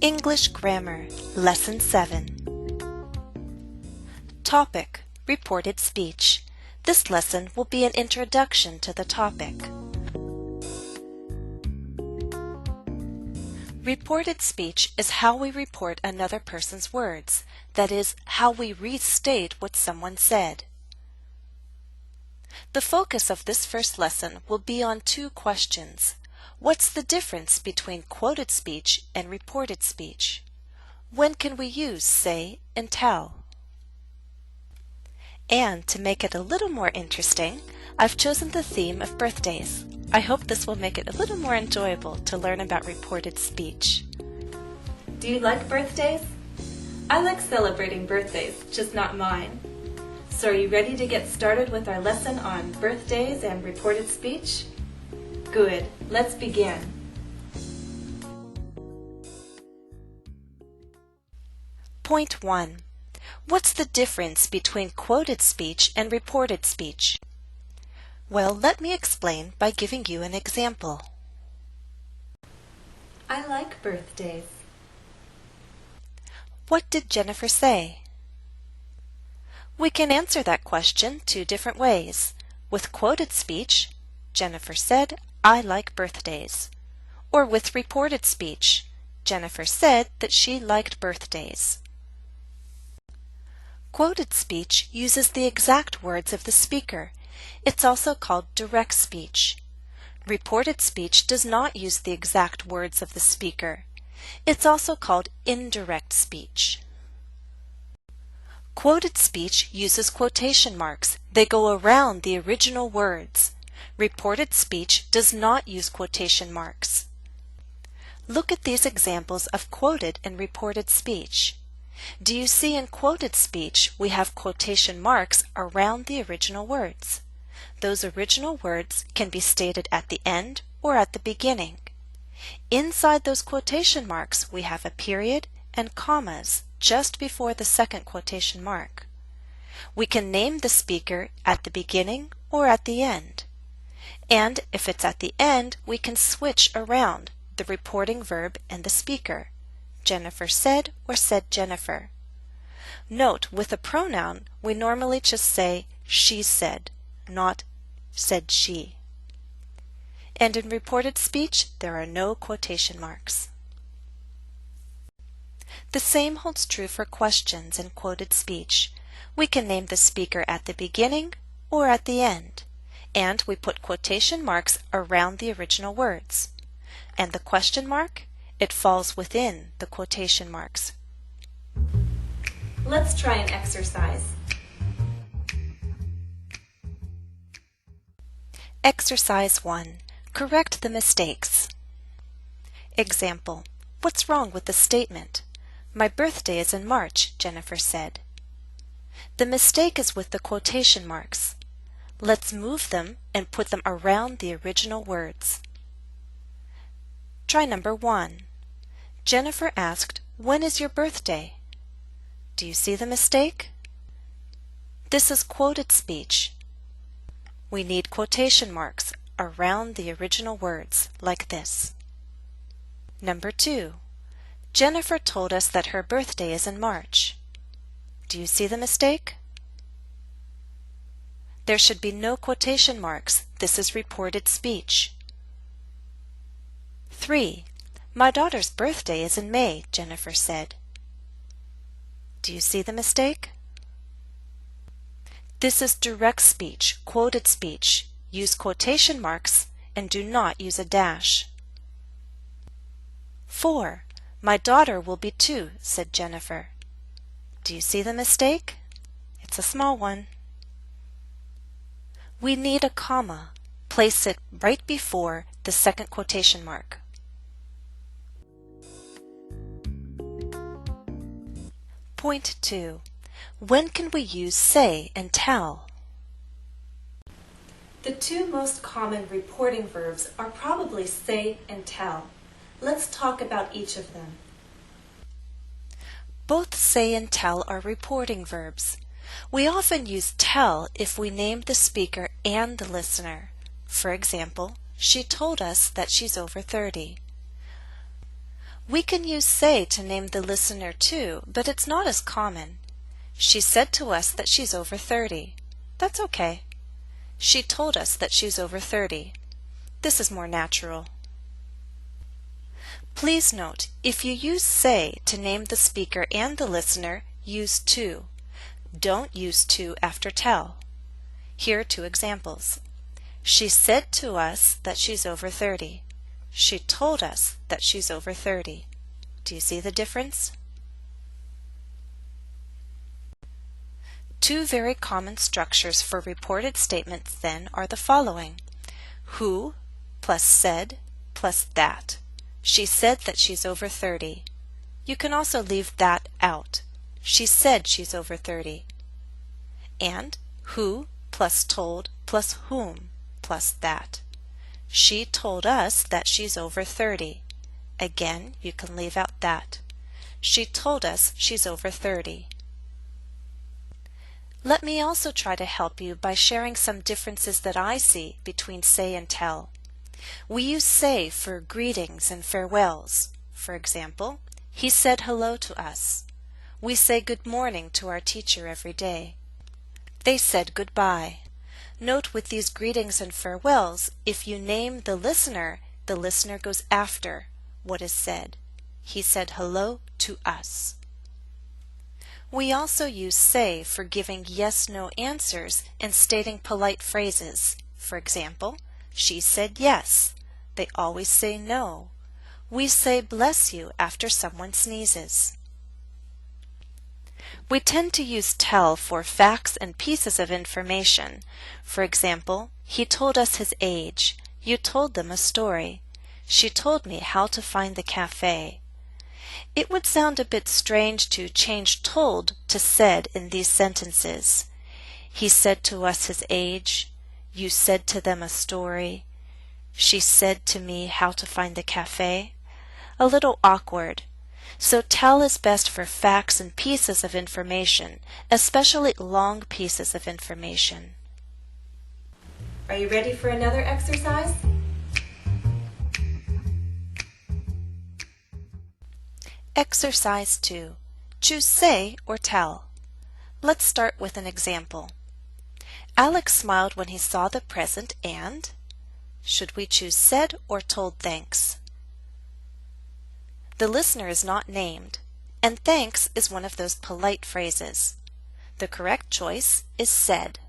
English Grammar, Lesson 7. Topic: Reported speech. This lesson will be an introduction to the topic. Reported speech is how we report another person's words, that is, how we restate what someone said. The focus of this first lesson will be on two questions. What's the difference between quoted speech and reported speech? When can we use say and tell? And to make it a little more interesting, I've chosen the theme of birthdays. I hope this will make it a little more enjoyable to learn about reported speech. Do you like birthdays? I like celebrating birthdays, just not mine. So are you ready to get started with our lesson on birthdays and reported speech? Good, let's begin. Point 1. What's the difference between quoted speech and reported speech? Well, let me explain by giving you an example. I like birthdays. What did Jennifer say? We can answer that question two different ways. With quoted speech, Jennifer said, "I like birthdays." Or with reported speech, Jennifer said that she liked birthdays. Quoted speech uses the exact words of the speaker. It's also called direct speech. Reported speech does not use the exact words of the speaker. It's also called indirect speech. Quoted speech uses quotation marks. They go around the original words. Reported speech does not use quotation marks. Look at these examples of quoted and reported speech. Do you see in quoted speech we have quotation marks around the original words? Those original words can be stated at the end or at the beginning. Inside those quotation marks we have a period and commas just before the second quotation mark. We can name the speaker at the beginning or at the end. And if it's at the end, we can switch around the reporting verb and the speaker. Jennifer said or said Jennifer. Note, with a pronoun, we normally just say she said, not said she. And in reported speech, there are no quotation marks. The same holds true for questions in quoted speech. We can name the speaker at the beginning or at the end, and we put quotation marks around the original words. And the question mark? It falls within the quotation marks. Let's try an exercise. Exercise 1. Correct the mistakes. Example. What's wrong with the statement? My birthday is in March, Jennifer said. The mistake is with the quotation marks. Let's move them and put them around the original words. Try number 1. Jennifer asked, "When is your birthday?" Do you see the mistake? This is quoted speech. We need quotation marks around the original words, like this. Number 2. Jennifer told us that her birthday is in March. Do you see the mistake? There should be no quotation marks. This is reported speech. 3. My daughter's birthday is in May, Jennifer said. Do you see the mistake? This is direct speech, quoted speech. Use quotation marks and do not use a dash. 4. My daughter will be 2, said Jennifer. Do you see the mistake? It's a small one. We need a comma. Place it right before the second quotation mark. Point 2. When can we use say and tell? The two most common reporting verbs are probably say and tell. Let's talk about each of them. Both say and tell are reporting verbs. We often use tell if we name the speaker and the listener. For example, she told us that she's over 30. We can use say to name the listener too, but it's not as common. She said to us that she's over 30. That's okay. She told us that she's over 30. This is more natural. Please note, if you use say to name the speaker and the listener, use to. Don't use to after tell. Here are 2 examples. She said to us that she's over 30. She told us that she's over 30. Do you see the difference? 2 very common structures for reported statements then are the following. Who plus said plus that. She said that she's over 30. You can also leave that out. She said she's over 30. And who plus told plus whom plus that. She told us that she's over 30. Again, you can leave out that. She told us she's over 30. Let me also try to help you by sharing some differences that I see between say and tell. We use say for greetings and farewells. For example, he said hello to us. We say good morning to our teacher every day. They said goodbye. Note with these greetings and farewells, if you name the listener goes after what is said. He said hello to us. We also use say for giving yes/no answers and stating polite phrases. For example, she said yes. They always say no. We say bless you after someone sneezes. We tend to use tell for facts and pieces of information. For example, he told us his age. You told them a story. She told me how to find the cafe. It would sound a bit strange to change told to said in these sentences. He said to us his age. You said to them a story. She said to me how to find the cafe. A little awkward. So tell is best for facts and pieces of information, especially long pieces of information. Are you ready for another exercise? Exercise 2. Choose say or tell. Let's start with an example. Alex smiled when he saw the present and... Should we choose said or told thanks? The listener is not named, and thanks is one of those polite phrases. The correct choice is said.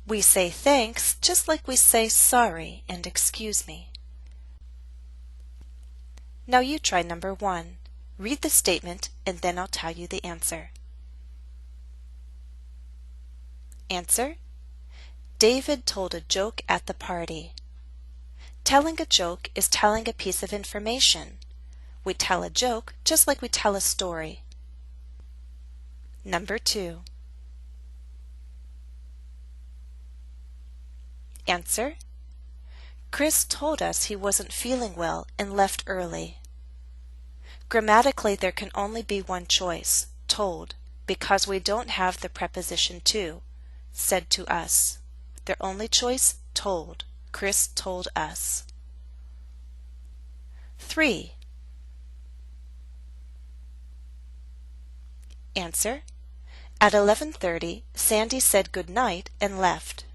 We say thanks just like we say sorry and excuse me. Now you try number 1. Read the statement and then I'll tell you the answer. Answer: David told a joke at the party. Telling a joke is telling a piece of information. We tell a joke just like we tell a story. Number 2. Answer: Chris told us he wasn't feeling well and left early. Grammatically, there can only be one choice, told, because we don't have the preposition to, said to us. Their only choice, told. Chris told us. 3. Answer: At 11:30, Sandy said good night and left.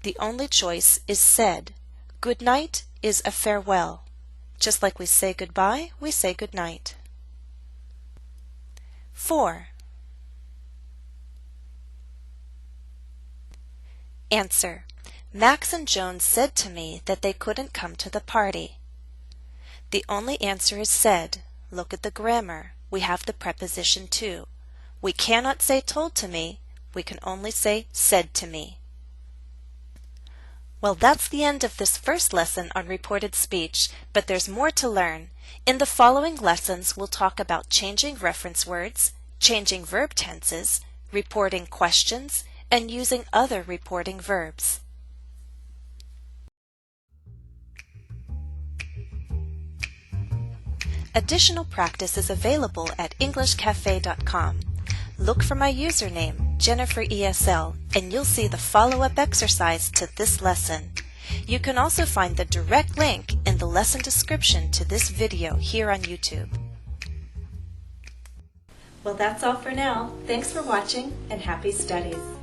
The only choice is said. Good night is a farewell. Just like we say goodbye, we say good night. 4. Answer: Max and Joan said to me that they couldn't come to the party. The only answer is said. Look at the grammar. We have the preposition to. We cannot say told to me. We can only say said to me. Well, that's the end of this first lesson on reported speech, but there's more to learn. In the following lessons, we'll talk about changing reference words, changing verb tenses, reporting questions, and using other reporting verbs. Additional practice is available at EnglishCafe.com. Look for my username, JenniferESL, and you'll see the follow-up exercise to this lesson. You can also find the direct link in the lesson description to this video here on YouTube. Well, that's all for now. Thanks for watching and happy studies.